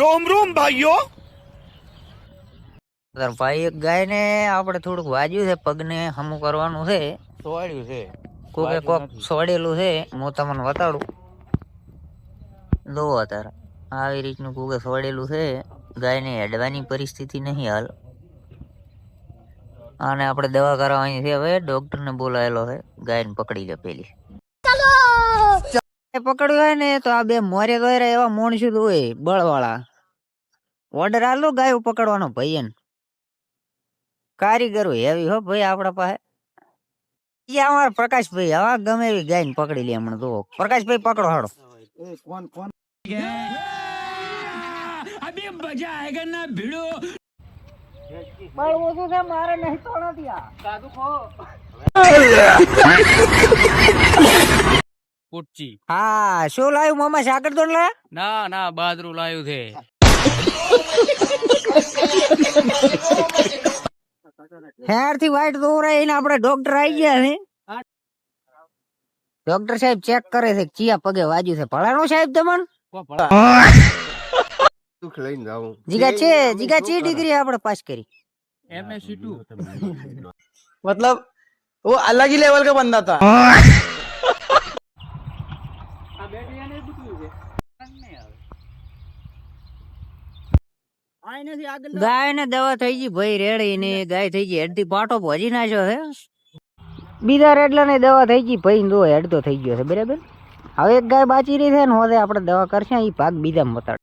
रोम रोम भाइयों। ભાઈ એક ગાય ને આપણે થોડુંક વાજ્યું છે, પગને હમું કરવાનું છે, સોવાડ્યું છે કોકે કોક સોડેલું છે. હું તમને બતાડું, દો અત્યારે આવી રીતનું કોકે સોડેલું છે. ગાયને હેડવાની પરિસ્થિતિ નહીં હાલ, અને આપણે દવા કરાવવાની છે. હવે ડોક્ટરને બોલાયેલો છે, ગાયને પકડી લે પેલી. પકડ્યું હોય ને તો આ બે મોરે ગયરા એવા મોણશું હોય બળવાળા, ઓર્ડર આલો ગાયો પકડવાનો ભાઈ ને. કારીગરો એવી હો ભાઈ આપણા પાસે. અમારા પ્રકાશભાઈ હવે ગમે એવી ગાયને પકડી લે હમણાં. તો પ્રકાશભાઈ પકડો હાડો. કોણ કોણ अभी मजा आएगा ना भिड़ो। બળવો શું છે મારે નહીં તો નથી આ સાદુ ખો કુટચી હા શું લાવ્યું મામા? સાકર તો લે ના ના બાજરું લાવ્યું છે. હેર થી વાઈટ દોરાય એને આપણે ડોક્ટર આવી ગયા છે. ડોક્ટર સાહેબ ચેક કરે છે ચિયા પગે વાગ્યું છે. ભલાણું સાહેબ તમને દુખ લઈને જાઉં જીગા છે, જીગા ચી ડિગ્રી આપણે પાસ કરી? MSc 2 मतलब वो अलग ही लेवल का बंदा था। ગાય ને દવા થઈ ગઈ ભાઈ રેડી ને ગાય થઈ ગઈ હેડ થી પાટો ભોજી નાખ્યો છે. બીજા રેડલા ને દવા થઈ ગઈ ભાઈ દો હેડ તો થઈ ગયો છે બરાબર. હવે એક ગાય બાચી રહી છે ને હોદે આપણે દવા કરશે એ ભાગ બીજામાં બતાડ.